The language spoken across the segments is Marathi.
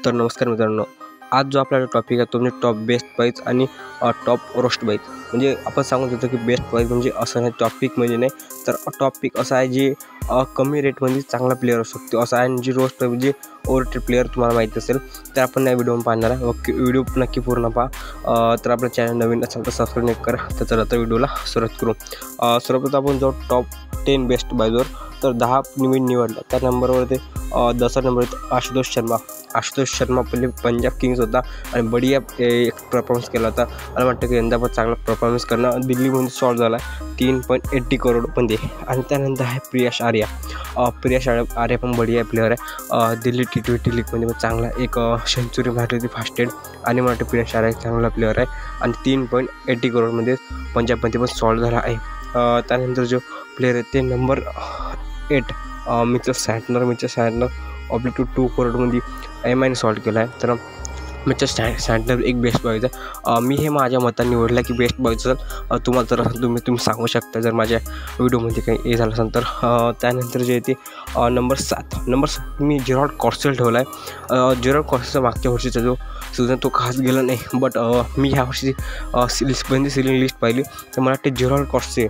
तर नमस्कार मित्रांनो, आज जो आपला टॉपिक आहे तो म्हणजे टॉप बेस्ट प्राईज आणि टॉप रोस्ट प्राईज. म्हणजे आपण सांगत होतो की बेस्ट प्राईज म्हणजे असं नाही, टॉपिक म्हणजे नाही, तर टॉपिक असं आहे जे कमी रेटमध्ये चांगला प्लेअर असू शकतो असं आहे. आणि जी रोस्ट प्राईज म्हणजे ओव्हररेटेड प्लेअर तुम्हाला माहीत असेल तर आपण या व्हिडिओ पाहणार आहे. व्हिडिओ नक्की पूर्ण पहा. तर आपलं चॅनल नवीन असेल तर सबस्क्राईब करा. तर चला तर व्हिडिओला सुरुवात करू. सर्वप्रथम आपण जाऊ टॉप 10 बेस्ट प्राईजवर. तर 10 मी निवडलं. त्या नंबरवर ते 10 नंबर आशुतोष शर्मा पहिले पंजाब किंग्स होता आणि बढिया एक परफॉर्मन्स केला होता. मला वाटतं की यंदा पण चांगला परफॉर्मन्स करणं दिल्लीमध्ये सॉल्व झाला 3.80 करोडमध्ये. आणि त्यानंतर आहे प्रियाश आर्या पण बढिया प्लेअर आहे. दिल्ली T20 लीगमध्ये पण चांगला एक सेंचुरी मारली होती फास्टेड. आणि मला वाटतं प्रियाश आर्या एक चांगला प्लेअर आहे आणि 3.80 करोडमध्ये पंजाबमध्ये पण सॉल्व झाला आहे. त्यानंतर जो प्लेअर आहे ते नंबर 8 मिचेल सँटनर $2 करोडमध्ये एमआयने सॉल्व केला आहे. तर मिचेल सँटनर एक बेस्ट बॉईज आहे. मी हे माझ्या मताने निवडलं की बेस्ट बॉईज असेल. तुम्हाला जर तुम्ही सांगू शकता जर माझ्या व्हिडिओमध्ये काही हे झालं असेल तर. त्यानंतर जे ते नंबर 7 मी जेरॉल्ड कॉर्सेल ठेवला आहे. जेरॉल्ड कॉर्सेलचा मागच्या वर्षीचा जो सीझन तो खास गेला नाही, बट मी ह्या वर्षी सिलिंग लिस्ट पाहिली तर मला वाटते जेरॉल्ड कॉर्से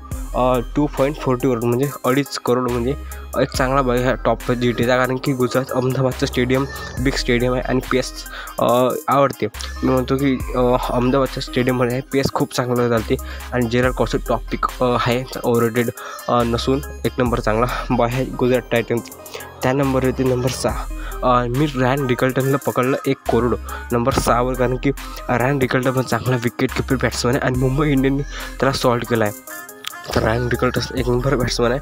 2.40 करोड म्हणजे 2.5 करोड म्हणजे एक चांगला बॉय ह्या टॉप जीटीचा. कारण की गुजरात अहमदाबादचं स्टेडियम बिग स्टेडियम आहे आणि PS आवडते. मी म्हणतो की अहमदाबादच्या स्टेडियममध्ये PS खूप चांगलं चालते आणि जेरॉल्ड कॉर्से टॉप पिक आहे, ओव्हररेटेड नसून एक नंबर चांगला बॉय आहे गुजरात टायटन्स. त्या नंबर येते नंबर 6 मी रॅन रिकल्टनला पकडलं 1 करोड नंबर 6वर. कारण की रॅन रिकल्टन पण चांगला विकेट कीपर बॅट्समॅन आहे आणि मुंबई इंडियनने त्याला सॉल्व केला आहे. तर रॅन रिकल्टन एक नंबर बॅट्समॅन आहे.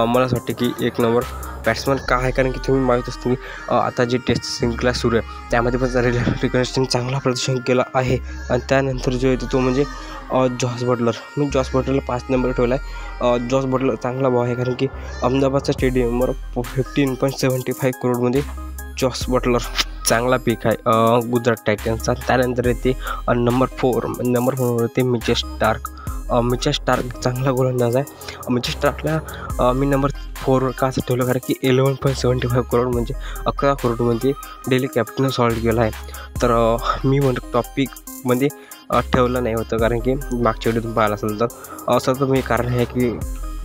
मला असं वाटतं की एक नंबर बॅट्समॅन का आहे कारण की तुम्ही माहीत असते की आता जे टेस्ट शृंखला सुरू आहे त्यामध्ये पण रिकल्टन चांगला प्रदर्शन केलं आहे. आणि त्यानंतर जो येतो तो म्हणजे जॉस बटलर. मी जॉस बटलरला 5 नंबर ठेवला आहे. जॉस बटलर चांगला भाव आहे कारण की अहमदाबादच्या स्टेडियमवर 15.75 करोडमध्ये जॉस बटलर चांगला पीक आहे गुजरात टायटन्सचा. त्यानंतर येते नंबर 4 येते मिचेल स्टार्क चांगला गोलंदाज आहे. मिचेल स्टार्कला मी नंबर 4वर का असं ठेवलं कारण की 11.75 करोड म्हणजे 11 करोडमध्ये डेली कॅप्टनने सॉल्व केला आहे. तर मी म्हणतो टॉपिकमध्ये ठेवलं नाही होतं कारण की मागच्या व्हिडिओतून पाहिलं असेल तर असं तर मी कारण आहे की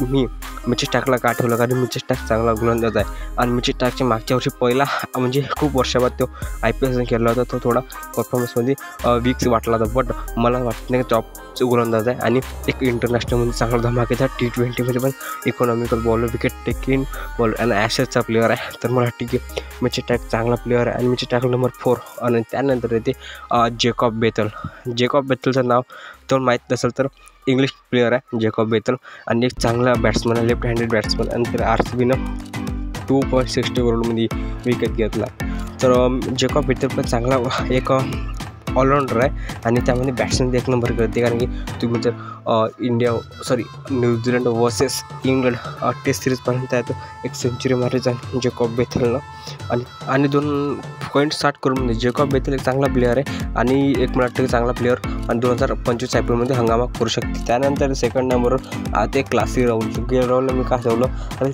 मी मिचेल स्टार्कला का ठेवलं कारण मिचेल स्टार्क चांगला गोलंदाज आहे. आणि मिचेल स्टार्कच्या मागच्या वर्षी पहिला म्हणजे खूप वर्षाबाद तो IPL केला होता. तो थोडा परफॉर्मन्समध्ये वीक्स वाटला होता, बट मला वाटत नाही की टॉपचं गोलंदाज आहे. आणि एक इंटरनॅशनलमध्ये चांगला धमाकेदार T20मध्ये पण economical bowler wicket taking bowler आणि ॲशेसचा प्लेअर आहे. तर मला वाटतं की मिचेल स्टार्क चांगला प्लेअर आहे आणि मिचेल स्टार्क नंबर 4. आणि त्यानंतर येते जेकॉब बेथलचं नाव तर माहीत नसेल तर इंग्लिश प्लेअर आहे जेकॉब बेथल आणि एक चांगला बॅट्समन आहे, लेफ्ट हँडेड बॅट्समन. आणि त्याला RCBनं 2.60 करोडमध्ये विकेट घेतला. तर जेकॉब बेथल पण चांगला एक ऑलराऊंडर आहे आणि त्यामध्ये बॅट्समॅन एक नंबर करते. कारण की तुम्ही जर न्यूझीलंड वर्सेस इंग्लंड टेस्ट सिरीजपर्यंत आहे तर एक सेंचुरी मारायचा जेकॉब बेथलनं. आणि 2.60 करोडमध्ये जेकॉब बेथल एक चांगला प्लेअर आहे आणि एक मला वाटतं चांगला प्लेअर आणि 2025 IPLमध्ये हंगामा करू शकते. त्यानंतर सेकंड नंबरवर ते क्लासी राहुलला मी का ठेवलं आणि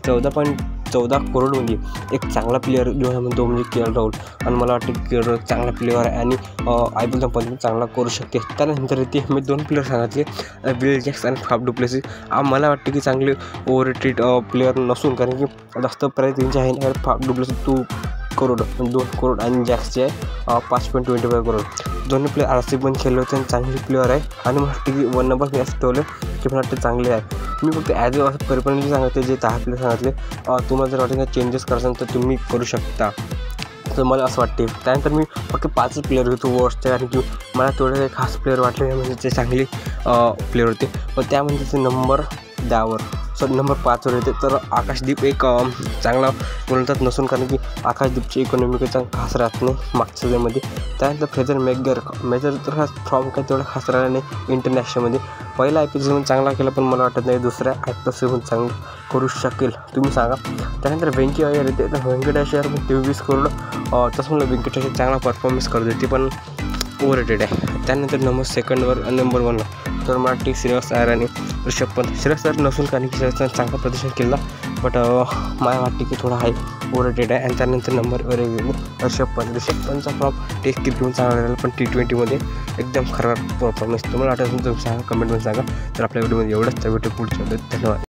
14 करोडमध्ये एक चांगला प्लेअर जो आहे म्हणतो म्हणजे KL राहुल. आणि मला वाटतं KL चांगला प्लेअर आहे आणि IPL पण चांगला करू शकते. त्यानंतर ते मी 2 प्लेअर सांगितले, विल जॅक्स आणि फाफ डु प्लेसिस. मला वाटतं की चांगले ओव्हररेटेड प्लेअर नसून कारण की जास्त प्राईज त्यांची आहे ना. फाफ डु प्लेसिस 2 करोड आणि जॅक्सचे आहे 5.25 करोड. दोन्ही प्लेअर RCB पण खेळले होते आणि चांगले प्लेअर आहे. आणि मला वाटतं की 1 नंबर मी असं ठेवलं की मला वाटतं चांगले आहे. मी फक्त ॲज अ परिपणजी सांगितले जे 10 प्लेअर सांगितले. तुम्हाला जर वाटतं चेंजेस करायचं तर तुम्ही करू शकता तर मला असं वाटते. त्यानंतर मी फक्त 5 प्लेअर घेतो वर्स्टचे कारण की मला थोडे काही खास प्लेअर वाटले म्हणजे ते चांगले प्लेअर होते. पण त्यामध्ये ते नंबर 5वर येते. तर आकाशदीप एक चांगला गोलंदाज नसून कारण की आकाशदीपची इकॉनॉमिकचा खास राहत नाही मागच्या सीझनमध्ये. त्यानंतर फ्रेझर मेजर तर हा फॉर्म काही तेवढा खास राहिला नाही इंटरनॅशनलमध्ये. पहिला IPL सीझन चांगला केला पण मला वाटत नाही दुसऱ्या IPL सीझन चांगलं करू शकेल, तुम्ही सांगा. त्यानंतर व्यंकी अय्यर येते. तर व्यंकटेश अय्यर पण 23 करोड. तसं मला व्यंकटेश चांगला परफॉर्मन्स करत होती पण ओव्हररेटेड आहे. त्यानंतर नंबर 1ला तर मला वाटते श्रेयस अय्यर आणि ऋषभ पंत. श्रेयस अय्यर नसून कारण की श्रेयस चांगला प्रदर्शन केला बट मला वाटते की थोडा आहे ओव्हररेटेड आहे. आणि त्यानंतर नंबरवर ऋषभ पंतचा फ्रॉम टेस्ट क्रिकेटमध्ये चांगला राहिला, पण T20मध्ये एकदम खराब परफॉर्मन्स. तुम्हाला वाटत असेल तुम्ही सांगा, कमेंटमध्ये सांगा. तर आपल्या व्हिडिओमध्ये एवढंच. त्या व्हिडिओ पुढच्या धन्यवाद.